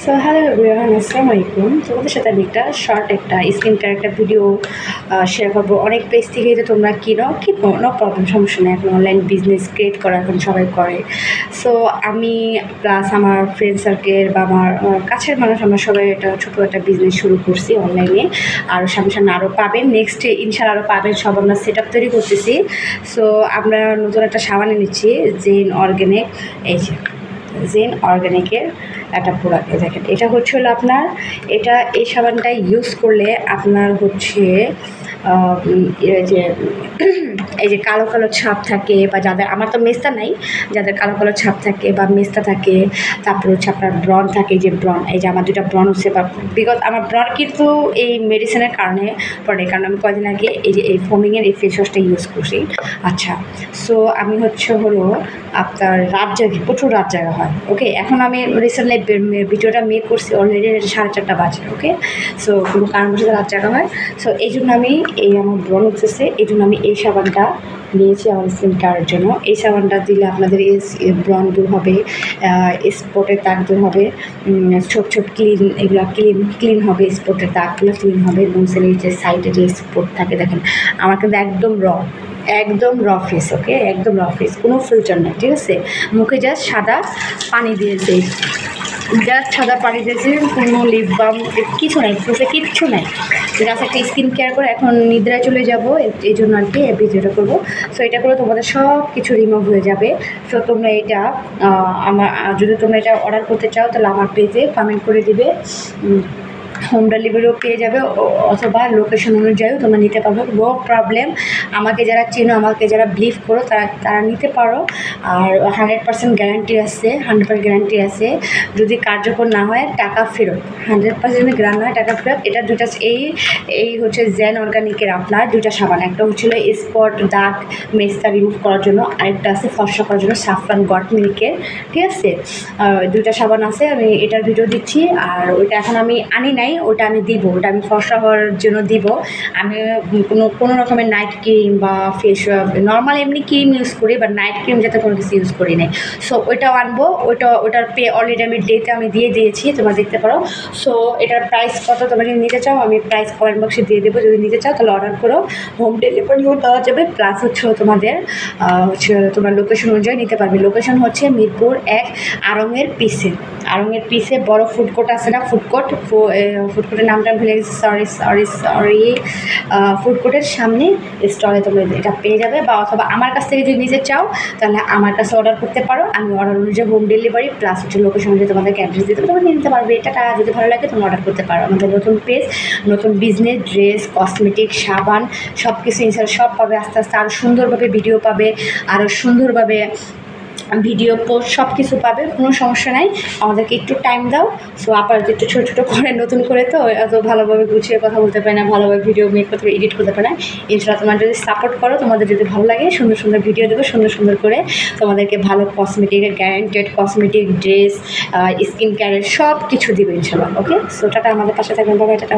So hello everyone, আসসালামু আলাইকুম। তোমাদের সাথে আমি একটা শর্ট একটা স্ক্রিন কেয়ার একটা ভিডিও শেয়ার করবো। অনেক পেজ থেকে তো তোমরা কিনো নো প্রবলেম, সমস্যা নেই। এখন অনলাইন বিজনেস ক্রিয়েট করা এখন সবাই করে। সো আমি প্লাস আমার ফ্রেন্ড সার্কেল বা আমার কাছের মানুষ, আমরা সবাই একটা ছোটো একটা বিজনেস শুরু করছি অনলাইনে। আর সামনে সামনে আরও পাবেন, নেক্সট ইনশাল্লাহ আরও পাবেন। সব আমরা সেট আপ তৈরি করতেছি। সো আমরা নতুন একটা সাবান নিচ্ছি, জেন অর্গ্যানিক। এই যে জেন অর্গ্যানিকের একটা প্রোডাক্ট দেখেন, এটা হচ্ছে হলো আপনার, এই সাবানটা ইউজ করলে আপনার হচ্ছে এই যে কালো কালো ছাপ থাকে, বা যাদের, আমার তো মেস্তা নাই, যাদের কালো কালো ছাপ থাকে বা মেস্তা থাকে, তারপর হচ্ছে আপনার ব্রণ থাকে, যে ব্রণ, এই যে আমার দুটা ব্রণ হচ্ছে, বা বিকজ আমার ব্রণ কিন্তু এই মেডিসিনের কারণে পড়ে, কারণ আমি কদিন আগে এই যে এই ফোমিংয়ের এই ফেস ওয়াশটা ইউজ করছি। আচ্ছা, সো আমি হচ্ছে হলো আপনার রাত জাগি, প্রচুর রাত জাগা হয়। ওকে, এখন আমি রিসেন্টলি ভিডিওটা মেক করছি, অলরেডি 4:30 বাজে। ওকে, সো কোনো কারণবশত রাত জাগা হয়। সো এই জন্য আমি আমার ব্রণ উঠতেছে, এই জন্য আমি এই সাবানটা নিয়েছি আমার স্কিন কেয়ারের জন্য। এই সাবানটা দিলে আপনাদের এই ব্রণ দূর হবে, স্পটের দাগ দূর হবে, ছোট ছোট এগুলো ক্লিন হবে, স্পটের দাগগুলো ক্লিন হবে, নোজের যে সাইডে যে স্পট থাকে, দেখেন আমার কিন্তু একদম র ফেস। ওকে, একদম র ফেস, কোনো ফিল্টার নেই, ঠিক আছে। মুখে জাস্ট সাদা পানি দিয়েছে, কোনো লিপ বাম কিছু নাই, ফেসে কিচ্ছু নাই, জাস্ট একটা স্কিন কেয়ার করে এখন নিদ্রায় চলে যাব, এই জন্য আর কি ভিডিওটা করবো। সো এটা করে তোমাদের সব কিছু রিমুভ হয়ে যাবে। সো তোমরা এটা যদি তোমরা এটা অর্ডার করতে চাও, তাহলে আমার পেজে কমেন্ট করে দিবে, হোম ডেলিভারিও পেয়ে যাবে, অথবা লোকেশন অনুযায়ীও তোমরা নিতে পারবে, নো প্রবলেম। আমাকে যারা চেনো, আমাকে যারা বিলিভ করো, তারা নিতে পারো। আর 100% গ্যারান্টি আছে, 100% গ্যারান্টি আছে। যদি কার্যকর না হয় টাকা ফেরত, 100% গ্যারান্টি না হয় টাকা ফেরত। এটা দুইটা, এই হচ্ছে জেন অর্গানিকের আপনার দুইটা সাবান, একটা হচ্ছিলো স্পট দাগ মেস্তা রিমুভ করার জন্য, আরেকটা আছে ফর্সা করার জন্য, সাফরান গট মিল্কের, ঠিক আছে। দুইটা সাবান আছে, আমি এটার ভিডিও দিচ্ছি। আর ওইটা এখন আমি আনি নাই, ওটা আমি দিব, ওটা আমি ফর্সা হওয়ার জন্য দিব। আমি কোনো রকমের নাইট ক্রিম বা ফেস নর্মাল এমনি ক্রিম ইউজ করি, বা নাইট ক্রিম যাতে কোনো কিছু ইউজ করি নাই। সো ওইটাও আনবো, ওটার পে অলরেডি আমি ডেতে আমি দিয়ে দিয়েছি, তোমরা দেখতে পারো। সো এটার প্রাইস কত, তোমরা যদি নিতে চাও আমি প্রাইস কমেন্ট বক্সে দিয়ে দেবো। যদি নিতে চাও তাহলে অর্ডার করো, হোম ডেলিভারিও দেওয়া যাবে। প্লাস হচ্ছে তোমাদের তোমার লোকেশন অনুযায়ী নিতে পারবে। লোকেশন হচ্ছে মিরপুর 1 আড়ংয়ের পিসে বড় ফুডকোর্ট আছে না, ফুডকোর্টের নামটা ভুলে গেছি, সরি। ফুডকোর্টের সামনে স্টলে তোমরা এটা পেয়ে যাবে, বা অথবা আমার কাছ থেকে যদি নিতে চাও তাহলে আমার কাছে অর্ডার করতে পারো। আমি অর্ডার অনুযায়ী হোম ডেলিভারি প্লাস হচ্ছে লোকেশন অনুযায়ী তোমাদেরকে অ্যাড্রেস দিতে তোমরা নিতে পারবে। এটা যদি ভালো লাগে তোমরা অর্ডার করতে পারো। আমাদের নতুন পেজ, নতুন বিজনেস, ড্রেস, কসমেটিক, সাবান, সব কিছু ইনশাল্লাহ সব পাবে। আস্তে আস্তে আরও সুন্দরভাবে ভিডিও পাবে, আরও সুন্দরভাবে ভিডিও পোস্ট সব কিছু পাবে, কোনো সমস্যা নাই। আমাদেরকে একটু টাইম দাও। সো আপাতত একটু ছোটো ছোটো করে, নতুন করে তো এত ভালোভাবে গুছিয়ে কথা বলতে পারে না, ভালোভাবে ভিডিও মেক করতে পারে, এডিট করতে পারে না। ইনশাল্লাহ তোমরা যদি সাপোর্ট করো, তোমাদের যদি ভালো লাগে, সুন্দর সুন্দর ভিডিও দেবো, সুন্দর সুন্দর করে তোমাদেরকে ভালো কসমেটিকের গ্যারান্টেড কসমেটিক, ড্রেস, স্কিন কেয়ারের সব কিছু দিবে ইনশাল্লাহ। ওকে, সো টাটা, আমাদের পাশে থাকবেন বাবা, টাটা।